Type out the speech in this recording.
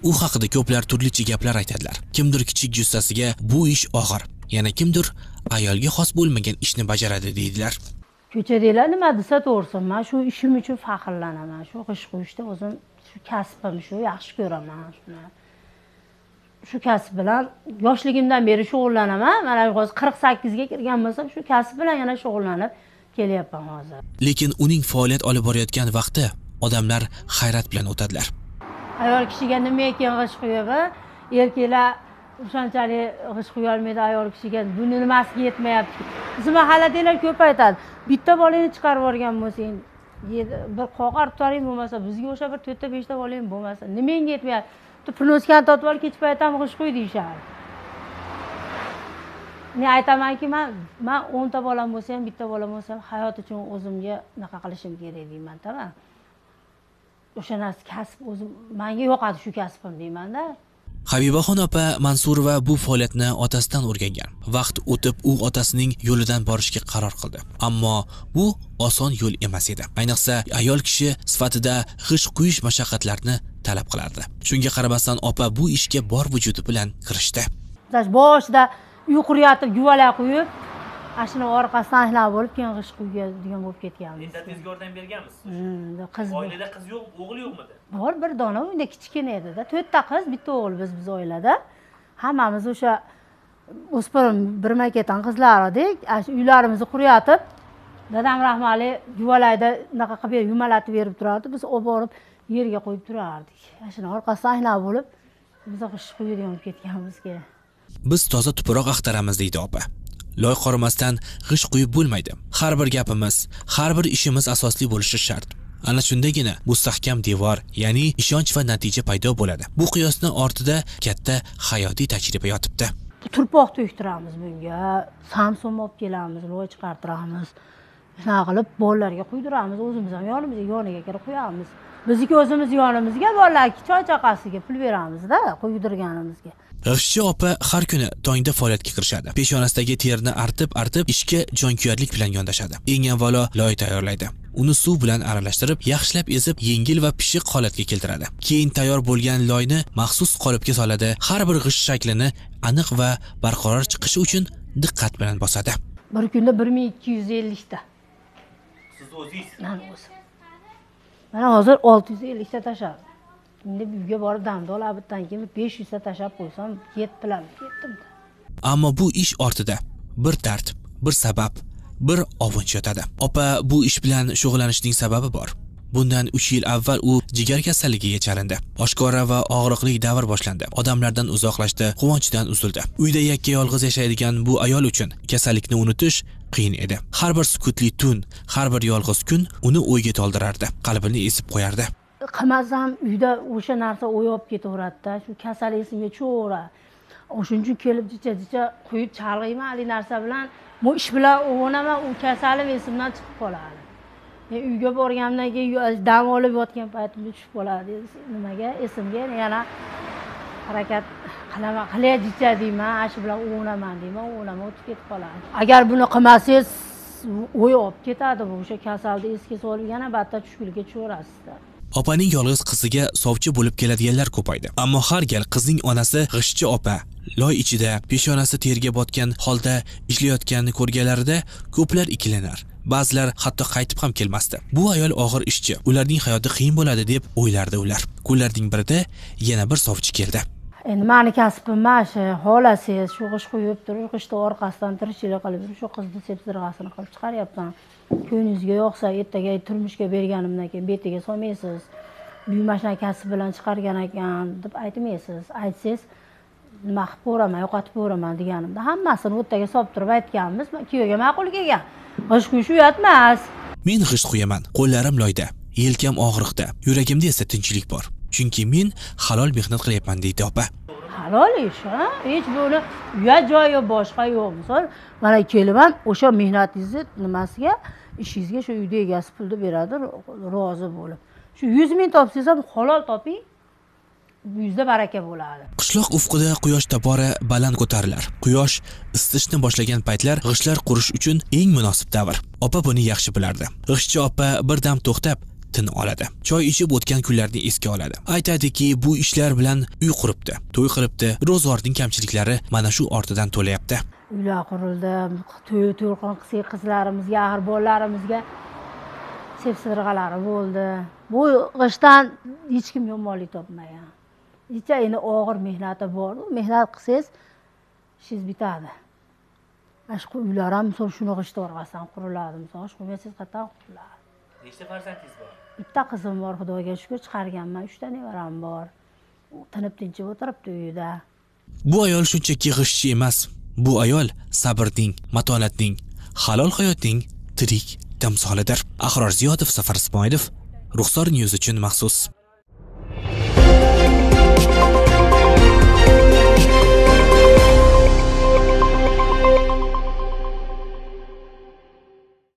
U haqida ko'plar turlicha gaplar aytadilar. Kimdir kichik jussasiga bu ish og'ir, yana kimdir ayolga xos bo'lmagan ishni bajaradi deydilar. Ko'chadagilar nima desa to'g'risi, men shu ishim uchun faxrlanaman. Shu g'ish qo'yishda o'zim shu kasbim shu, yaxshi ko'raman shuni. Shu kasb bilan yoshligimdan beri shug'ullanaman. Mana hozir 48 ga kirgan bo'lsam, shu kasb bilan yana shug'ullanib kelyapman hozir. Lekin uning faoliyat olib borayotgan vaqti odamlar hayrat bilan o'tadilar. Ayol kishiga nima ekan g'ish qo'yib, erkaklar o'shanchalik g'ish qo'ya olmaydi ayol kishiga. Buni nimasiga yetmayapti. Bizim mahalladagilar ko'p aytadi. Bitta bolani chiqarib yuborgan bo'lsang, bir qo'qar tutaring bo'lmasa, bizga o'sha bir 4 ta 5 ta bolang bo'lmasa, nimaga yetmayapti? Pulnoskan totib ol, kech payt ham g'ish qo'y deyshadi. Men aytamanki, men 10 ta bolam bo'lsa ham, bitta bolam bo'lsa ham hayot uchun o'zimga naqa qilishim kerak deyman, tamam? O'sha narsa kasb o'zim menga yoqadi shu kasbim deyman-da. Habibaxon opa Mansurova bu faoliyatni otasidan o'rgangan. Vaqt o'tib u otasining yo'lidan borishga qaror qildi. Ammo bu oson yo'l emas edi. Ayniqsa ayol kishi sifatida g'ish qo'yish mashaqqatlarini talab qilardi. Shunga qaramasdan opa bu ishga bor vujudi bilan kirishdi. Boshida uy quryatib, guvalay qo'yib, ashuna orqasidan ishlab bo'lib, keyin g'ish qo'yadigan bo'lib ketganmiz. Endi tezga yordam berganmiz. Qiz. Oilada qiz yo'q, o'g'il yo'qmidi? Bor, bir dona uyda kichkina edi-da. 4 ta qiz, bitta o'g'il biz oilada. Hammamiz o'sha o'spirin birma-ketan qizlar edik. Uylarimizni quryatib, dadam rahmali guvalayda unaqa qilib yumalatib berib turardi. Biz olib borib yerga qo'yib turardik. Ashuna orqasidan ishlab bo'lib, biz g'ish qo'yadigan bo'lib ketganmizga. Biz toza tuproq axtaramiz deydi opa. Loy qorimasdan g'ish qo'yib bo'lmaydi. Har bir gapimiz, har bir ishimiz asosli bo'lishi shart. Ana shundagina mustahkam devor, ya'ni ishonch va natija paydo bo'ladi. Bu qiyosni ortida katta hayotiy tajriba yotibdi. Turpoq to'ktiramiz bunga, Samsung olib kelamiz, loy chiqartiramiz. Shunaqa qilib bolalarga quydiramiz, o'zimiz ham yoniga kirib qo'yamiz. Bizniki o'zimiz yonimizga bolalarga choy chaqasiga pul beramiz-da, quydirganimizga. G'ishchi opa har kuni tongda faoliyatga kirishadi. Peshonasidagi terni artib ishga jonkuyarlik bilan yondashadi. Eng avvalo loy tayyorlaydi. Uni suv bilan aralashtirib, yaxshilab ezib, yengil va pishiq holatga keltiradi. Keyin tayyor bo'lgan loyni maxsus qolipga soladi. Har bir g'isht shaklini aniq va barqaror chiqishi uchun diqqat bilan bosadi. Bir kunda 1250 ta. Siz o'zingiz? Men o'zim. Mana hozir 650 ta tashladim. Endi uyga borib damda olib, bitdan keyin 500 ta tashlab qo'ysam, ketdim. Ammo bu ish ortida bir dard, bir sabab, bir ovunch yotadi. Opa bu ish bilan shug'ullanishning sababi bor. Bundan 3 yil avval u jigar kasalligiga chalindi. Oshkora va og'riqli davr boshlandi. Odamlardan uzoqlashdi, quvonchdan uzildi. Uyda yakka yolg'iz yashaydigan bu ayol uchun kasallikni unutish qiyin edi. Har bir sukutli tun, har bir yolg'iz kun uni o'yga toldirardi, qalbini ezib qo'yardi. Qilmasam uyda o'sha narsa o'yib ketaveradi-da, shu kasal esimga cho'ra. O'shuning uchun kelib jicha qo'yib chalg'iyman, hali narsa bilan, bu ish bilan o'g'onaman, u kasalim esimdan chiqib qoladi. Men uyga borgandan keyin dam olib yotgan paytimda tushib qoladi. Nimaga? Esimga yana harakat qilaman, qilajicha deyman, ash bilan o'g'onaman deyman, o'g'onamay o'tib ketib qoladi. Agar buni qilmasangiz o'yib ketadi, bu o'sha kasalni esga solib yana battar tushkunlikka tushaverasiz-da. Opaning yolg'iz qiziga sovchi bo'lib keladiganlar ko'paydi. Ammo har gal qizning onasi g'ishchi opa loy ichida peshonasi terga botgan holda ishlayotganini ko'rganlarida ko'plar ikkilanar. Ba'zilar hatto qaytib ham kelmasdi. Bu ayol og'ir ishchi, ularning hayoti qiyin bo'ladi deb o'ylardi ular. Kunlarning birida yana bir sovchi keldi. Endi meni kasbim mana xolasi shu g'ish qo'yib turib, g'ishni orqasidan tirishchilik qilib, shu qizni sepsirg'asini qilib chiqaryapman. Ko'nglingizga yo'qsa, ertaga turmushga berganimdan keyin betiga solmaysiz. Uy mashina kasb bilan chiqargan ekan deb aytmaysiz. Aytsangiz, nima qilib qo'raman, yo'qotib qo'raman deganimda hammasini o'rtaga solib turib aytganmiz. Kuyovga ma'qul kelgan. G'ish qo'yish uyat emas. Men g'isht qo'yaman, qo'llarim loyda, yelkam og'riqda, yuragimda esa tinchlik bor. Chunki men halol mehnat qilyapman deydi opa. Halol ish, ha? Hech buni uyat joyi boshqa yo'q. Misol, mana kelib ham o'sha mehnatingizni nimasiga, ishingizga shu uyda egasi pulni beradi, rozi bo'lib. Shu 100 ming topsangiz ham halol toping. Yuzda baraka bo'ladi. Qishloq ufqida quyosh tabora baland ko'tarilar. Quyosh isitishni boshlagan paytlar g'ishtlar qurish uchun eng munosib davr. Opa buni yaxshi bilardi. G'ishtchi opa bir dam to'xtab, tin oladi. Choy ichib o'tgan kunlarni esga oladi. Aytadiki, bu ishlar bilan uy quribdi, to'y qilibdi, ro'zg'orning kamchiliklari mana shu ortidan to'layapti. Uylar qurildi, to'y-to'yqon qilsak qizlarimizga, axir bolalarimizga sepsirg'alari bo'ldi. Bu g'ishdan hech kim yomonlik topmagan. Necha endi og'ir mehnati bor. Mehnat qilsangiz ishingiz bitadi. Ashqu uylar ham shuni g'isht orqasidan quriladi. Misol qilmasangiz qataq quriladi. Nechta farzandingiz bor? Bitta qizim bor, Xudoga shukr, chiqarganman. 3 ta nevaram bor. Tinib tinchib o'tiribdi uyida. Bu ayol shunchaki g'ishtchi emas. Bu ayol sabrning, matonatning, halol hayotning tirik timsolidir. Ahror Ziyodov, Safar Ismoilov, Ruxsor News uchun maxsus.